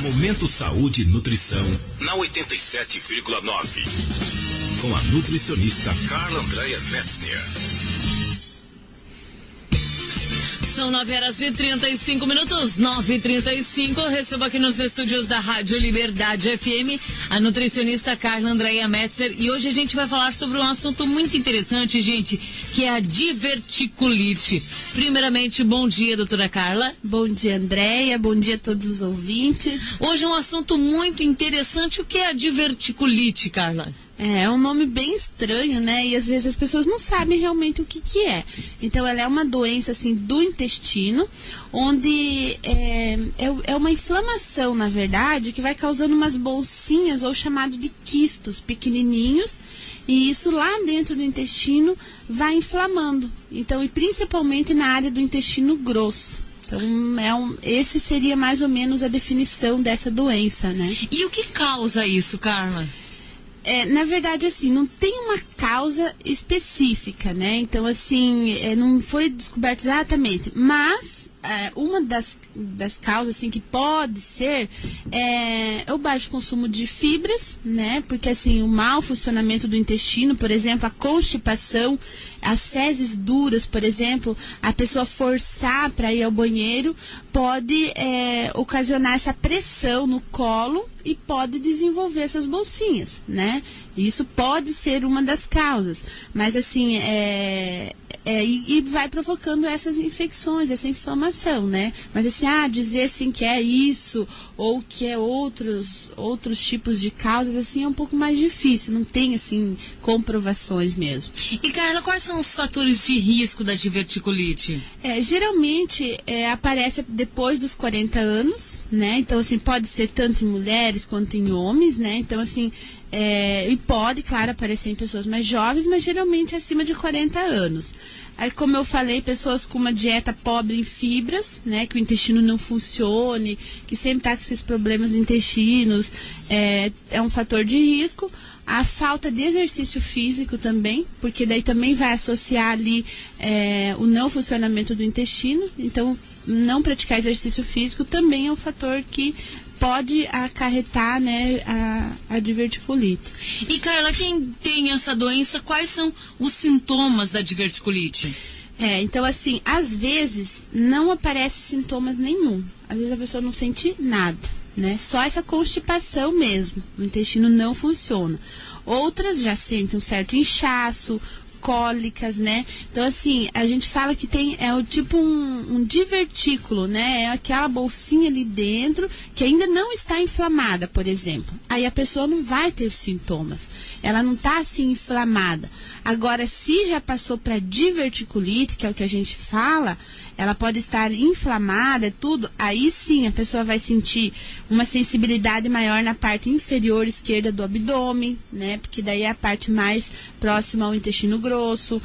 Momento Saúde e Nutrição na 87,9. Com a nutricionista Carla Andréia Metzner. São 9h35, 9h35. Eu recebo aqui nos estúdios da Rádio Liberdade FM a nutricionista Carla Andréia Metzner. E hoje a gente vai falar sobre um assunto muito interessante, gente, que é a diverticulite. Primeiramente, bom dia, doutora Carla. Bom dia, Andréia. Bom dia a todos os ouvintes. Hoje é um assunto muito interessante. O que é a diverticulite, Carla? É um nome bem estranho, né? E às vezes as pessoas não sabem realmente o que é. Então, ela é uma doença, assim, do intestino, onde é uma inflamação, na verdade, que vai causando umas bolsinhas, ou chamado de quistos, pequenininhos. E isso lá dentro do intestino vai inflamando. Então, e principalmente na área do intestino grosso. Então, esse seria mais ou menos a definição dessa doença, né? E o que causa isso, Carla? Na verdade, assim, não tem uma causa específica, né? Então, assim, não foi descoberto exatamente. Mas, uma das causas, assim, que pode ser é o baixo consumo de fibras, né? Porque, assim, o mau funcionamento do intestino, por exemplo, a constipação, as fezes duras, por exemplo, a pessoa forçar para ir ao banheiro, pode ocasionar essa pressão no colo e pode desenvolver essas bolsinhas, né? Isso pode ser uma das causas, mas assim, e vai provocando essas infecções, essa inflamação, né? Mas assim, dizer assim que é isso ou que é outros tipos de causas, assim, é um pouco mais difícil, não tem, assim, comprovações mesmo. E, Carla, quais são os fatores de risco da diverticulite? Geralmente, aparece depois dos 40 anos, né? Então, assim, pode ser tanto em mulheres quanto em homens, né? Então, assim, e pode, claro, aparecer em pessoas mais jovens, mas geralmente acima de 40 anos. Aí, como eu falei, pessoas com uma dieta pobre em fibras, né, que o intestino não funcione, que sempre está com esses problemas de intestinos, é um fator de risco. A falta de exercício físico também, porque daí também vai associar ali o não funcionamento do intestino. Então, não praticar exercício físico também é um fator que pode acarretar, né, a diverticulite. E, Carla, quem tem essa doença, quais são os sintomas da diverticulite? Então, assim, às vezes não aparece sintomas nenhum. Às vezes a pessoa não sente nada, né? Só essa constipação mesmo. O intestino não funciona. Outras já sentem um certo inchaço, cólicas, né? Então, assim, a gente fala que tem tipo um divertículo, né? É aquela bolsinha ali dentro que ainda não está inflamada, por exemplo. Aí a pessoa não vai ter os sintomas. Ela não está assim inflamada. Agora, se já passou para diverticulite, que é o que a gente fala, ela pode estar inflamada, tudo, aí sim a pessoa vai sentir uma sensibilidade maior na parte inferior esquerda do abdômen, né? Porque daí é a parte mais próxima ao intestino grosso,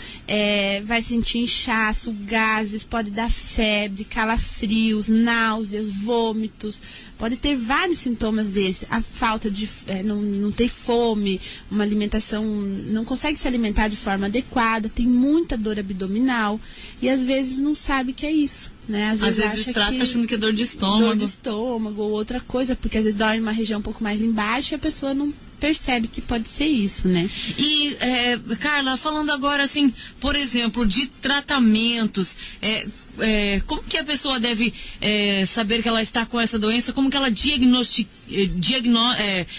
vai sentir inchaço, gases, pode dar febre, calafrios, náuseas, vômitos, pode ter vários sintomas desses. A falta de, não ter fome, uma alimentação, não consegue se alimentar de forma adequada, tem muita dor abdominal e às vezes não sabe que é isso, né? Às vezes trata achando que é dor de estômago. Dor de estômago ou outra coisa, porque às vezes dói em uma região um pouco mais embaixo e a pessoa não percebe que pode ser isso, né? E, Carla, falando agora, assim, por exemplo, de tratamentos, como que a pessoa deve saber que ela está com essa doença? Como que ela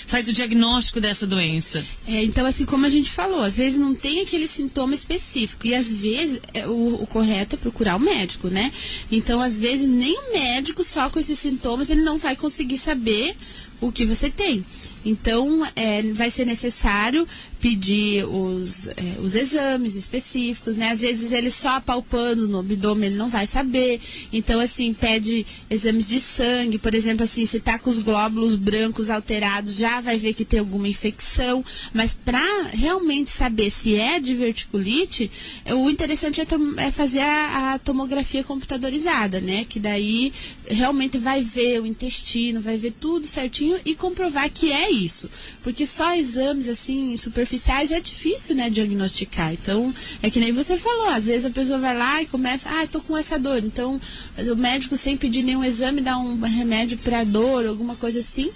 faz o diagnóstico dessa doença? Então, assim, como a gente falou, às vezes não tem aquele sintoma específico e às vezes o correto é procurar o médico, né? Então, às vezes, nem o médico só com esses sintomas, ele não vai conseguir saber o que você tem. Então, vai ser necessário pedir os exames específicos, né? Às vezes ele só apalpando no abdômen, ele não vai saber. Então, assim, pede exames de sangue, por exemplo, assim, se tá com os glóbulos brancos alterados, já vai ver que tem alguma infecção. Mas para realmente saber se é diverticulite, o interessante é fazer a tomografia computadorizada, né? Que daí realmente vai ver o intestino, vai ver tudo certinho e comprovar que é isso. Porque só exames, assim, superficiais é difícil, né, diagnosticar. Então, é que nem você falou, às vezes a pessoa vai lá e começa, tô com passa a dor. Então, o médico, sem pedir nenhum exame, dá um remédio para dor, alguma coisa assim.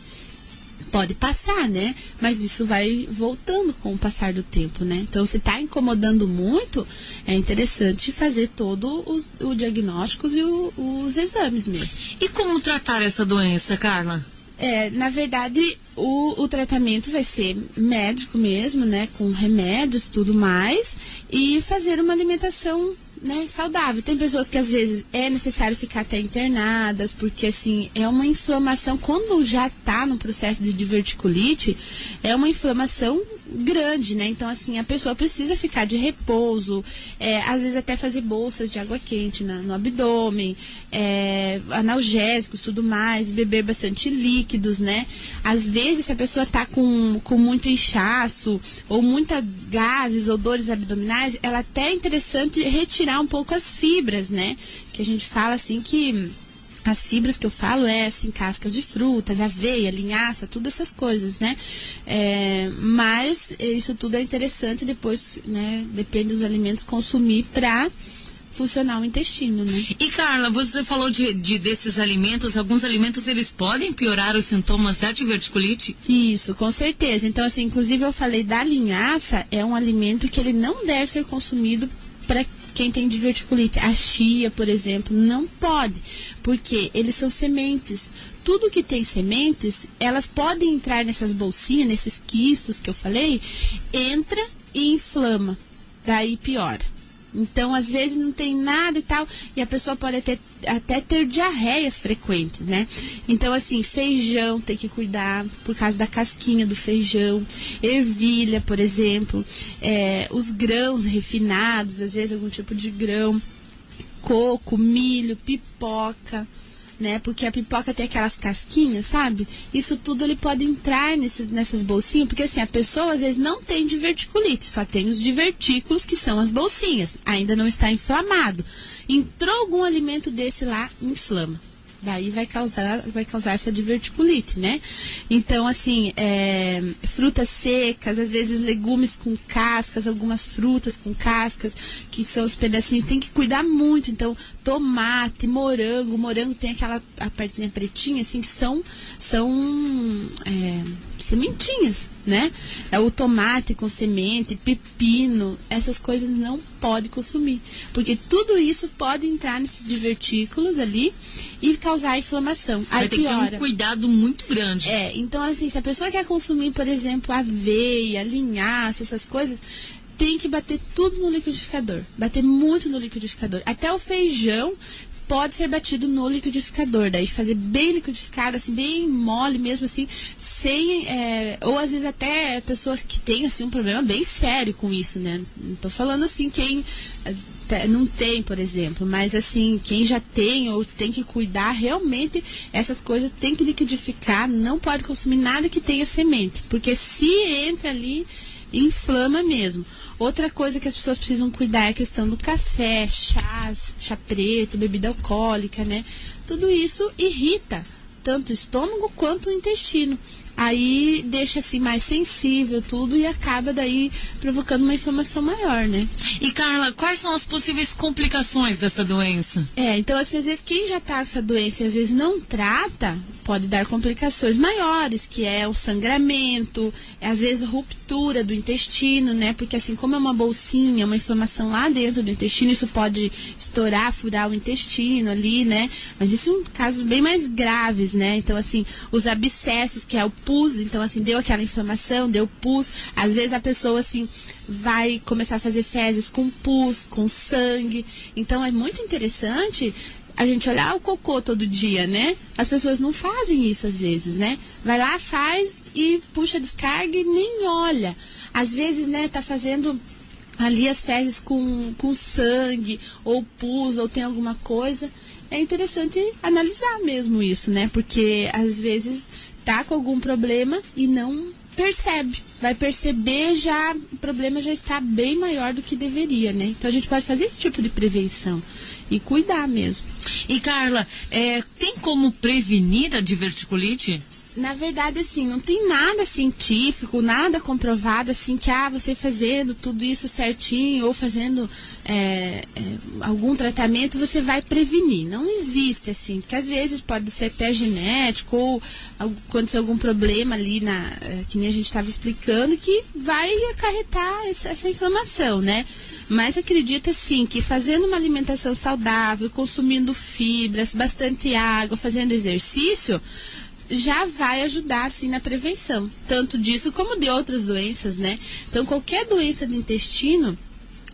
Pode passar, né? Mas isso vai voltando com o passar do tempo, né? Então, se está incomodando muito, é interessante fazer todo o diagnóstico e os exames mesmo. E como tratar essa doença, Carla? Na verdade, o tratamento vai ser médico mesmo, né? Com remédios, tudo mais. E fazer uma alimentação, né, saudável. Tem pessoas que às vezes é necessário ficar até internadas, porque assim, é uma inflamação, quando já está no processo de diverticulite, é uma inflamação grande, né? Então assim, a pessoa precisa ficar de repouso, às vezes até fazer bolsas de água quente no abdômen, analgésicos, tudo mais, beber bastante líquidos, né? Às vezes, se a pessoa está com muito inchaço, ou muitas gases ou dores abdominais, ela até é interessante retirar um pouco as fibras, né? Que a gente fala assim que as fibras que eu falo assim, cascas de frutas, aveia, linhaça, tudo essas coisas, né? Mas isso tudo é interessante depois, né? Depende dos alimentos consumir para funcionar o intestino, né? E Carla, você falou desses alimentos, alguns alimentos eles podem piorar os sintomas da diverticulite? Isso, com certeza. Então assim, inclusive eu falei da linhaça, é um alimento que ele não deve ser consumido para quem tem diverticulite. A chia, por exemplo, não pode, porque eles são sementes. Tudo que tem sementes, elas podem entrar nessas bolsinhas, nesses quistos que eu falei, entra e inflama, daí piora. Então, às vezes não tem nada e tal, e a pessoa pode até ter diarreias frequentes, né? Então, assim, feijão tem que cuidar por causa da casquinha do feijão, ervilha, por exemplo, os grãos refinados, às vezes algum tipo de grão, coco, milho, pipoca, né? Porque a pipoca tem aquelas casquinhas, sabe? Isso tudo ele pode entrar nessas bolsinhas, porque assim, a pessoa às vezes não tem diverticulite, só tem os divertículos, que são as bolsinhas, ainda não está inflamado. Entrou algum alimento desse lá, inflama. Daí vai causar essa diverticulite, né? Então, assim, frutas secas, às vezes legumes com cascas, algumas frutas com cascas, que são os pedacinhos, tem que cuidar muito. Então, tomate, morango tem a partezinha pretinha, assim, que são sementinhas, né? O tomate com semente, pepino, essas coisas não pode consumir, porque tudo isso pode entrar nesses divertículos ali e causar inflamação. Aí tem que ter um cuidado muito grande. Então assim, se a pessoa quer consumir, por exemplo, aveia, linhaça, essas coisas, tem que bater tudo no liquidificador, bater muito no liquidificador. Até o feijão pode ser batido no liquidificador, daí fazer bem liquidificado, assim, bem mole mesmo, assim, sem, ou às vezes até pessoas que têm, assim, um problema bem sério com isso, né? Não tô falando, assim, quem não tem, por exemplo, mas, assim, quem já tem ou tem que cuidar, realmente, essas coisas tem que liquidificar, não pode consumir nada que tenha semente, porque se entra ali, inflama mesmo. Outra coisa que as pessoas precisam cuidar é a questão do café, chá preto, bebida alcoólica, né? Tudo isso irrita tanto o estômago quanto o intestino. Aí deixa assim mais sensível tudo e acaba daí provocando uma inflamação maior, né? E Carla, quais são as possíveis complicações dessa doença? Então assim, às vezes quem já tá com essa doença e às vezes não trata, pode dar complicações maiores, que é o sangramento, às vezes ruptura do intestino, né? Porque assim, como é uma bolsinha, uma inflamação lá dentro do intestino, isso pode estourar, furar o intestino ali, né? Mas isso em casos bem mais graves, né? Então assim, os abscessos, que é o pus, então assim, deu aquela inflamação, deu pus, às vezes a pessoa assim vai começar a fazer fezes com pus, com sangue, então é muito interessante a gente olhar o cocô todo dia, né? As pessoas não fazem isso às vezes, né? Vai lá, faz e puxa a descarga e nem olha. Às vezes, né, tá fazendo ali as fezes com sangue, ou pus, ou tem alguma coisa. É interessante analisar mesmo isso, né? Porque às vezes tá com algum problema e não percebe. Vai perceber, já o problema já está bem maior do que deveria, né? Então a gente pode fazer esse tipo de prevenção e cuidar mesmo. E Carla, tem como prevenir a diverticulite? Na verdade, assim, não tem nada científico, nada comprovado, assim, que você fazendo tudo isso certinho ou fazendo algum tratamento, você vai prevenir. Não existe, assim, porque às vezes pode ser até genético ou acontecer algum problema ali, que nem a gente estava explicando, que vai acarretar essa inflamação, né? Mas acredita, sim, que fazendo uma alimentação saudável, consumindo fibras, bastante água, fazendo exercício, já vai ajudar, assim, na prevenção. Tanto disso como de outras doenças, né? Então, qualquer doença do intestino,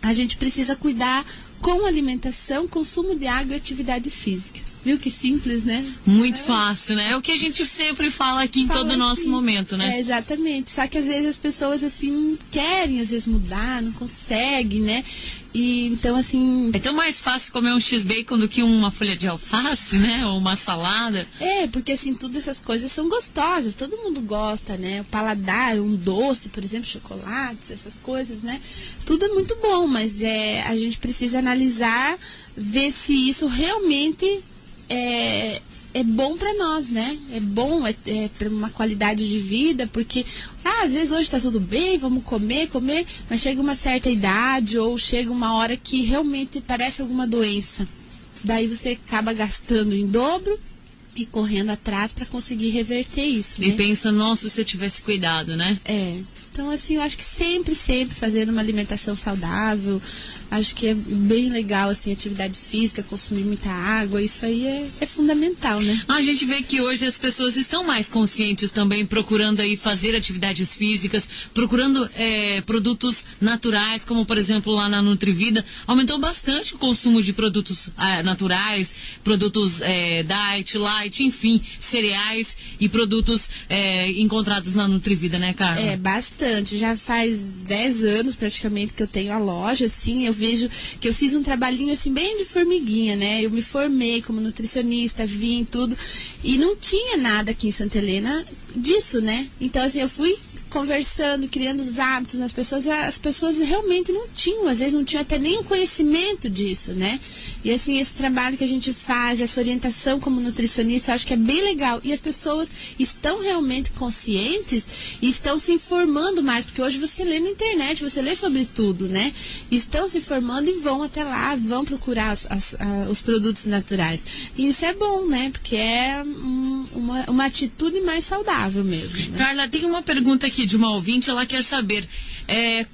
a gente precisa cuidar com alimentação, consumo de água e atividade física. Viu que simples, né? Muito fácil, né? É o que a gente sempre fala aqui em todo o nosso momento, né? Exatamente. Só que às vezes as pessoas, assim, querem às vezes mudar, não conseguem, né? E então, assim... É tão mais fácil comer um X-Bacon do que uma folha de alface, né? Ou uma salada. Porque assim, todas essas coisas são gostosas, todo mundo gosta, né? O paladar, um doce, por exemplo, chocolates, essas coisas, né? Tudo é muito bom, mas a gente precisa analisar, ver se isso realmente é bom para nós, né? É bom, para uma qualidade de vida, porque às vezes hoje tá tudo bem, vamos comer, mas chega uma certa idade ou chega uma hora que realmente parece alguma doença. Daí você acaba gastando em dobro e correndo atrás para conseguir reverter isso, né? E pensa, nossa, se eu tivesse cuidado, né? Então, assim, eu acho que sempre fazendo uma alimentação saudável, acho que é bem legal, assim, atividade física, consumir muita água, isso aí é fundamental, né? A gente vê que hoje as pessoas estão mais conscientes também, procurando aí fazer atividades físicas, procurando produtos naturais, como por exemplo lá na Nutrivida, aumentou bastante o consumo de produtos naturais, produtos diet, light, enfim, cereais e produtos encontrados na Nutrivida, né, Carla? Bastante. Já faz 10 anos praticamente que eu tenho a loja, assim, eu vejo que eu fiz um trabalhinho assim bem de formiguinha, né? Eu me formei como nutricionista, vim tudo, e não tinha nada aqui em Santa Helena disso, né? Então, assim, eu fui conversando, criando os hábitos nas pessoas, as pessoas realmente não tinham, às vezes não tinham até nem o conhecimento disso, né? E assim, esse trabalho que a gente faz, essa orientação como nutricionista, eu acho que é bem legal. E as pessoas estão realmente conscientes e estão se informando mais, porque hoje você lê na internet, você lê sobre tudo, né? Estão se informando e vão até lá, vão procurar os produtos naturais. E isso é bom, né? Porque é uma atitude mais saudável mesmo, né? Carla, tem uma pergunta aqui de uma ouvinte, ela quer saber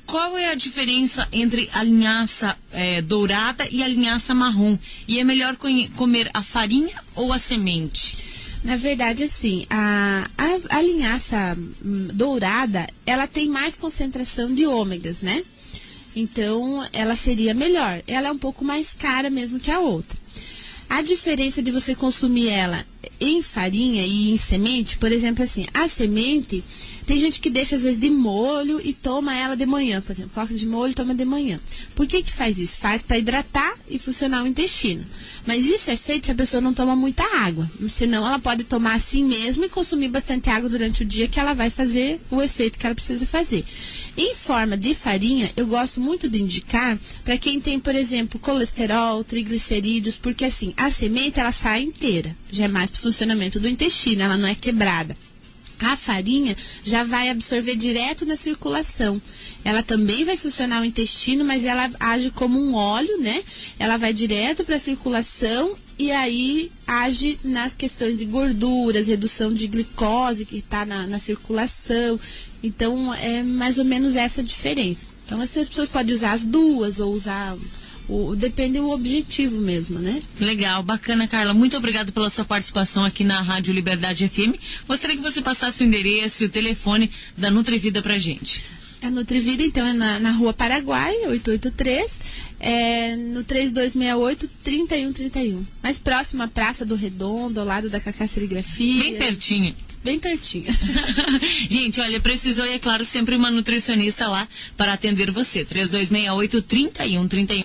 qual é a diferença entre a linhaça dourada e a linhaça marrom, e é melhor comer a farinha ou a semente? Na verdade, assim, a linhaça dourada, ela tem mais concentração de ômegas, né? Então, ela seria melhor. Ela é um pouco mais cara mesmo que a outra. A diferença de você consumir ela em farinha e em semente, por exemplo, assim, a semente, tem gente que deixa às vezes de molho e toma ela de manhã, por exemplo, coloca de molho e toma de manhã. Por que faz isso? Faz para hidratar e funcionar o intestino. Mas isso é feito se a pessoa não toma muita água, senão ela pode tomar assim mesmo e consumir bastante água durante o dia, que ela vai fazer o efeito que ela precisa fazer. Em forma de farinha, eu gosto muito de indicar para quem tem, por exemplo, colesterol, triglicerídeos, porque assim, a semente ela sai inteira, já é mais para o funcionamento do intestino, ela não é quebrada. A farinha já vai absorver direto na circulação. Ela também vai funcionar o intestino, mas ela age como um óleo, né? Ela vai direto para a circulação e aí age nas questões de gorduras, redução de glicose que está na circulação. Então, é mais ou menos essa a diferença. Então, assim, as pessoas podem usar as duas ou usar... depende do objetivo mesmo, né? Legal, bacana, Carla. Muito obrigada pela sua participação aqui na Rádio Liberdade FM. Gostaria que você passasse o endereço e o telefone da Nutrivida pra gente. A Nutrivida, então, é na Rua Paraguai, 883, no 3268-3131. Mais próximo à Praça do Redondo, ao lado da Cacá Serigrafia. Bem pertinho. Bem pertinho. Gente, olha, precisou, e é claro, sempre uma nutricionista lá para atender você. 3268-3131.